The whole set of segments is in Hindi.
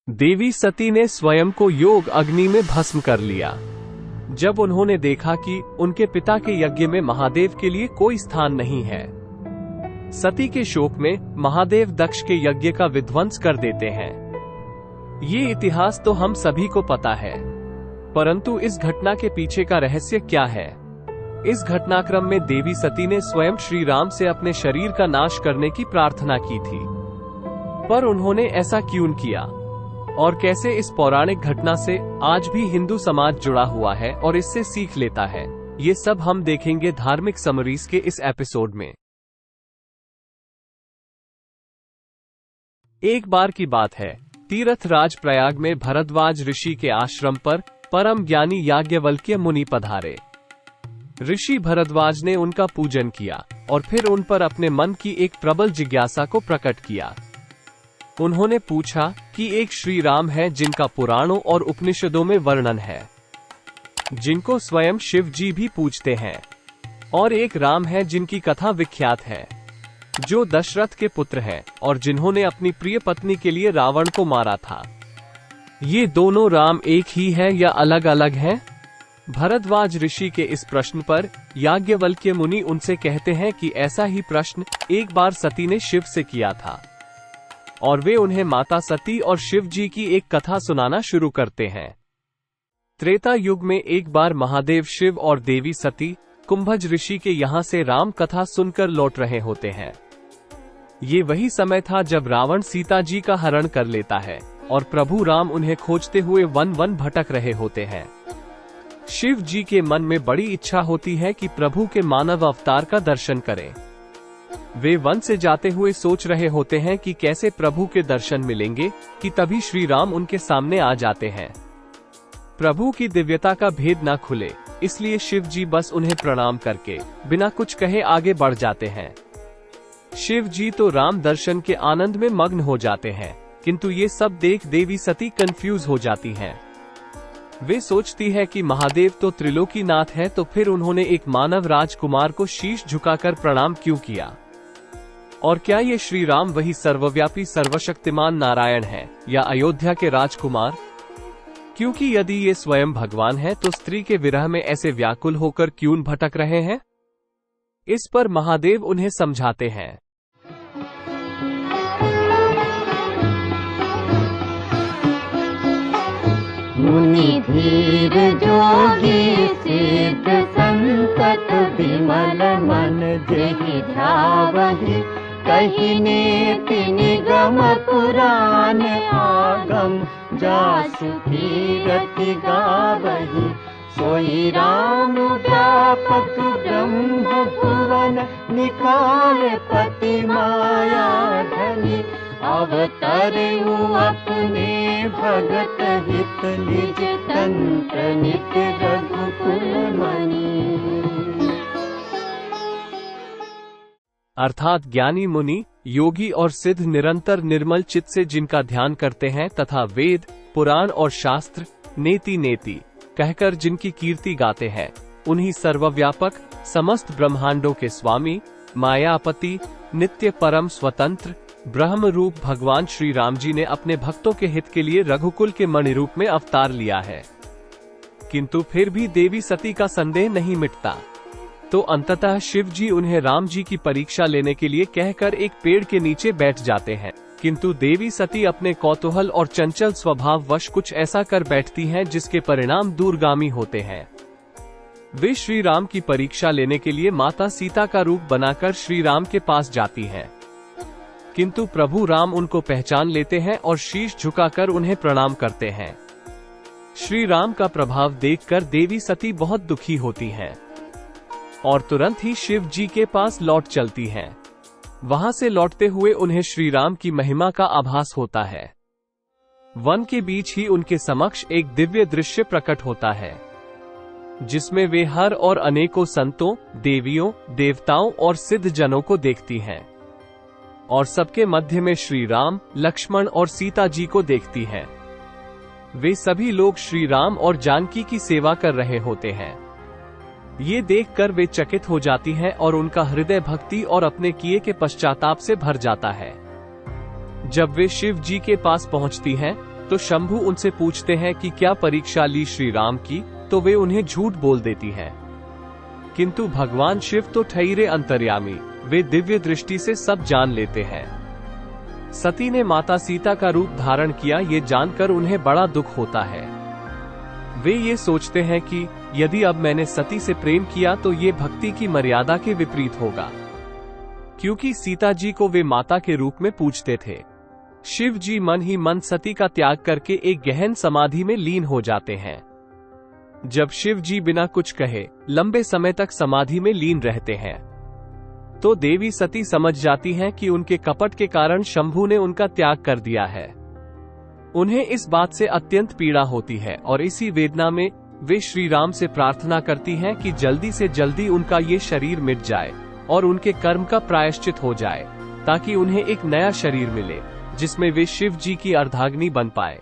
देवी सती ने स्वयं को योग अग्नि में भस्म कर लिया। जब उन्होंने देखा कि उनके पिता के यज्ञ में महादेव के लिए कोई स्थान नहीं है, सती के शोक में महादेव दक्ष के यज्ञ का विध्वंस कर देते हैं। ये इतिहास तो हम सभी को पता है, परंतु इस घटना के पीछे का रहस्य क्या है? इस घटनाक्रम में देवी सती ने स्वयं श्री राम से अपने शरीर का नाश करने की प्रार्थना की थी, पर उन्होंने ऐसा क्यों किया और कैसे इस पौराणिक घटना से आज भी हिंदू समाज जुड़ा हुआ है और इससे सीख लेता है, ये सब हम देखेंगे धार्मिक समरीज के इस एपिसोड में। एक बार की बात है, तीर्थ राज प्रयाग में भरद्वाज ऋषि के आश्रम पर परम ज्ञानी याज्ञवल्क्य मुनि पधारे। ऋषि भरद्वाज ने उनका पूजन किया और फिर उन पर अपने मन की एक प्रबल जिज्ञासा को प्रकट किया। उन्होंने पूछा कि एक श्री राम है जिनका पुराणों और उपनिषदों में वर्णन है, जिनको स्वयं शिव जी भी पूजते हैं, और एक राम है जिनकी कथा विख्यात है, जो दशरथ के पुत्र हैं और जिन्होंने अपनी प्रिय पत्नी के लिए रावण को मारा था। ये दोनों राम एक ही है या अलग अलग हैं? भरद्वाज ऋषि के इस प्रश्न पर याज्ञवल्क्य मुनि उनसे कहते हैं कि ऐसा ही प्रश्न एक बार सती ने शिव से किया था, और वे उन्हें माता सती और शिव जी की एक कथा सुनाना शुरू करते हैं। त्रेता युग में एक बार महादेव शिव और देवी सती कुंभज ऋषि के यहाँ से राम कथा सुनकर लौट रहे होते हैं। ये वही समय था जब रावण सीता जी का हरण कर लेता है और प्रभु राम उन्हें खोजते हुए वन वन भटक रहे होते हैं। शिव जी के मन में बड़ी इच्छा होती है कि प्रभु के मानव अवतार का दर्शन करें। वे वन से जाते हुए सोच रहे होते हैं कि कैसे प्रभु के दर्शन मिलेंगे कि तभी श्री राम उनके सामने आ जाते हैं। प्रभु की दिव्यता का भेद न खुले, इसलिए शिव जी बस उन्हें प्रणाम करके बिना कुछ कहे आगे बढ़ जाते हैं। शिव जी तो राम दर्शन के आनंद में मग्न हो जाते हैं, किंतु ये सब देख देवी सती कंफ्यूज हो जाती हैं। वे सोचती है कि महादेव तो त्रिलोकीनाथ है, तो फिर उन्होंने एक मानव राजकुमार को शीश झुकाकर प्रणाम क्यों किया? और क्या ये श्री राम वही सर्वव्यापी सर्वशक्तिमान नारायण है या अयोध्या के राजकुमार? क्योंकि यदि ये स्वयं भगवान है तो स्त्री के विरह में ऐसे व्याकुल होकर क्यों भटक रहे हैं? इस पर महादेव उन्हें समझाते हैं। मुनि धीर जोगी सिद्ध संतत विमल मन जेहि ध्यावहि, कहि नेति निगम पुराण आगम जासु कीरति गावहि। सोई राम व्यापक ब्रह्म भुवन निकाल पति माया धनी, अवतरु अपने भगत हित निज तंत्र नित रघुकुल मणि। अर्थात ज्ञानी मुनि, योगी और सिद्ध निरंतर निर्मल चित्त से जिनका ध्यान करते हैं तथा वेद, पुराण और शास्त्र नेति नेति कहकर जिनकी कीर्ति गाते हैं, उन्हीं सर्वव्यापक समस्त ब्रह्मांडों के स्वामी, मायापति, नित्य परम स्वतंत्र ब्रह्म रूप भगवान श्री राम जी ने अपने भक्तों के हित के लिए रघुकुल के मणि रूप में अवतार लिया है। किंतु फिर भी देवी सती का संदेह नहीं मिटता, तो अंततः शिव जी उन्हें राम जी की परीक्षा लेने के लिए कहकर एक पेड़ के नीचे बैठ जाते हैं। किंतु देवी सती अपने कौतूहल और चंचल स्वभाव वश कुछ ऐसा कर बैठती हैं जिसके परिणाम दूरगामी होते हैं। वे श्री राम की परीक्षा लेने के लिए माता सीता का रूप बनाकर श्री राम के पास जाती हैं, किंतु प्रभु राम उनको पहचान लेते हैं और शीश झुकाकर उन्हें प्रणाम करते हैं। श्री राम का प्रभाव देखकर देवी सती बहुत दुखी होती हैं और तुरंत ही शिव जी के पास लौट चलती हैं। वहां से लौटते हुए उन्हें श्री राम की महिमा का आभास होता है। वन के बीच ही उनके समक्ष एक दिव्य दृश्य प्रकट होता है, जिसमें वे हर और अनेकों संतों, देवियों, देवताओं और सिद्ध जनों को देखती हैं, और सबके मध्य में श्री राम, लक्ष्मण और सीता जी को देखती हैं। वे सभी लोग श्री राम और जानकी की सेवा कर रहे होते हैं। ये देखकर वे चकित हो जाती हैं और उनका हृदय भक्ति और अपने किए के पश्चाताप से भर जाता है। जब वे शिव जी के पास पहुंचती हैं, तो शंभु उनसे पूछते हैं कि क्या परीक्षा ली श्री राम की, तो वे उन्हें झूठ बोल देती हैं। किंतु भगवान शिव तो ठहरे अंतर्यामी, वे दिव्य दृष्टि से सब जान लेते हैं। सती ने माता सीता का रूप धारण किया, ये जानकर उन्हें बड़ा दुख होता है। वे ये सोचते हैं कि यदि अब मैंने सती से प्रेम किया तो ये भक्ति की मर्यादा के विपरीत होगा, क्योंकि सीता जी को वे माता के रूप में पूजते थे। शिव जी मन ही मन सती का त्याग करके एक गहन समाधि में लीन हो जाते हैं। जब शिव जी बिना कुछ कहे लंबे समय तक समाधि में लीन रहते हैं, तो देवी सती समझ जाती हैं कि उनके कपट के कारण शंभु ने उनका त्याग कर दिया है। उन्हें इस बात से अत्यंत पीड़ा होती है और इसी वेदना में वे श्री राम से प्रार्थना करती हैं कि जल्दी से जल्दी उनका ये शरीर मिट जाए और उनके कर्म का प्रायश्चित हो जाए, ताकि उन्हें एक नया शरीर मिले जिसमें वे शिव जी की अर्धाग्नि बन पाए।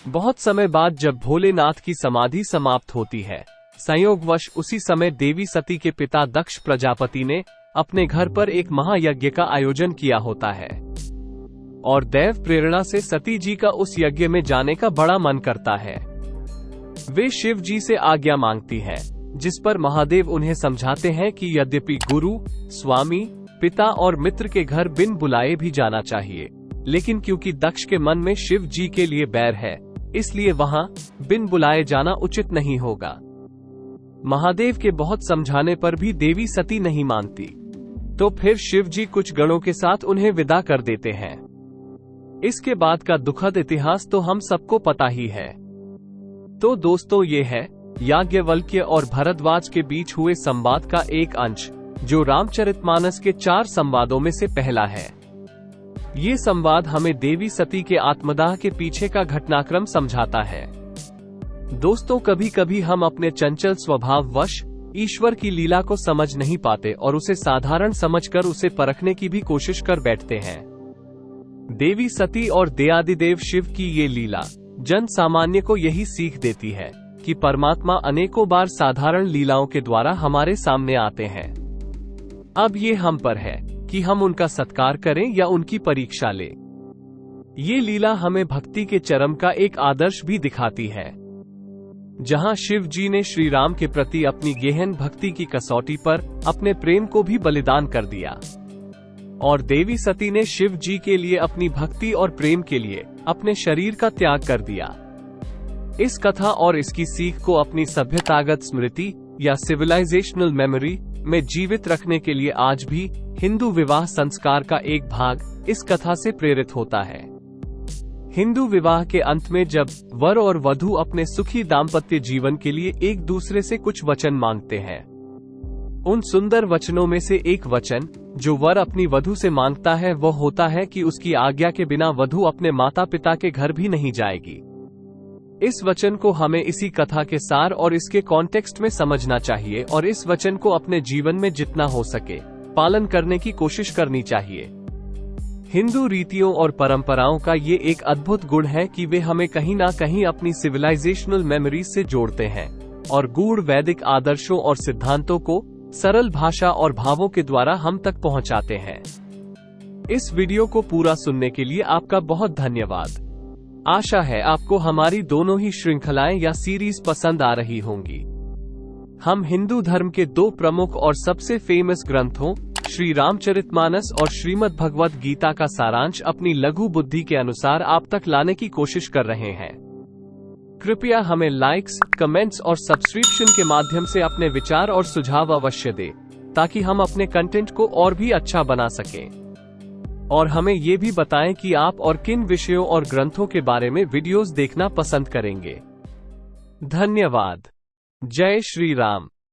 बहुत समय बाद जब भोलेनाथ की समाधि समाप्त होती है, संयोगवश उसी समय देवी सती के पिता दक्ष प्रजापति ने अपने घर पर एक महायज्ञ का आयोजन किया होता है और दैव प्रेरणा से सती जी का उस यज्ञ में जाने का बड़ा मन करता है। वे शिव जी से आज्ञा मांगती हैं, जिस पर महादेव उन्हें समझाते हैं कि यद्यपि गुरु, स्वामी, पिता और मित्र के घर बिन बुलाए भी जाना चाहिए, लेकिन क्योंकि दक्ष के मन में शिव जी के लिए बैर है, इसलिए वहां बिन बुलाए जाना उचित नहीं होगा। महादेव के बहुत समझाने पर भी देवी सती नहीं मानती, तो फिर शिव जी कुछ गणों के साथ उन्हें विदा कर देते हैं। इसके बाद का दुखद इतिहास तो हम सबको पता ही है। तो दोस्तों, ये है याज्ञवल्क्य और भरद्वाज के बीच हुए संवाद का एक अंश, जो रामचरितमानस के 4 संवादों में से पहला है। ये संवाद हमें देवी सती के आत्मदाह के पीछे का घटनाक्रम समझाता है। दोस्तों, कभी कभी हम अपने चंचल स्वभाव वश ईश्वर की लीला को समझ नहीं पाते और उसे साधारण समझकर उसे परखने की भी कोशिश कर बैठते हैं। देवी सती और देवादिदेव शिव की ये लीला जन सामान्य को यही सीख देती है कि परमात्मा अनेकों बार साधारण लीलाओं के द्वारा हमारे सामने आते हैं। अब ये हम पर है कि हम उनका सत्कार करें या उनकी परीक्षा लें। ये लीला हमें भक्ति के चरम का एक आदर्श भी दिखाती है, जहां शिव जी ने श्री राम के प्रति अपनी गहन भक्ति की कसौटी पर अपने प्रेम को भी बलिदान कर दिया, और देवी सती ने शिव जी के लिए अपनी भक्ति और प्रेम के लिए अपने शरीर का त्याग कर दिया। इस कथा और इसकी सीख को अपनी सभ्यतागत स्मृति या सिविलाइजेशनल मेमोरी में जीवित रखने के लिए आज भी हिंदू विवाह संस्कार का एक भाग इस कथा से प्रेरित होता है। हिंदू विवाह के अंत में जब वर और वधू अपने सुखी दाम्पत्य जीवन के लिए एक दूसरे से कुछ वचन मांगते हैं, उन सुंदर वचनों में से एक वचन जो वर अपनी वधू से मांगता है वह होता है कि उसकी आज्ञा के बिना वधू अपने माता पिता के घर भी नहीं जाएगी। इस वचन को हमें इसी कथा के सार और इसके कॉन्टेक्स्ट में समझना चाहिए और इस वचन को अपने जीवन में जितना हो सके पालन करने की कोशिश करनी चाहिए। हिंदू रीतियों और परंपराओं का ये एक अद्भुत गुण है कि वे हमें कहीं ना कहीं अपनी सिविलाइजेशनल मेमोरीज से जोड़ते हैं और गूढ़ वैदिक आदर्शों और सिद्धांतों को सरल भाषा और भावों के द्वारा हम तक पहुंचाते हैं। इस वीडियो को पूरा सुनने के लिए आपका बहुत धन्यवाद। आशा है आपको हमारी दोनों ही श्रृंखलाएं या सीरीज पसंद आ रही होंगी। हम हिंदू धर्म के 2 प्रमुख और सबसे फेमस ग्रंथों श्री रामचरितमानस और श्रीमद् भगवद गीता का सारांश अपनी लघु बुद्धि के अनुसार आप तक लाने की कोशिश कर रहे हैं। कृपया हमें लाइक्स, कमेंट्स और सब्सक्रिप्शन के माध्यम से अपने विचार और सुझाव अवश्य दें, ताकि हम अपने कंटेंट को और भी अच्छा बना सकें। और हमें ये भी बताएं कि आप और किन विषयों और ग्रंथों के बारे में वीडियोस देखना पसंद करेंगे। धन्यवाद। जय श्री राम।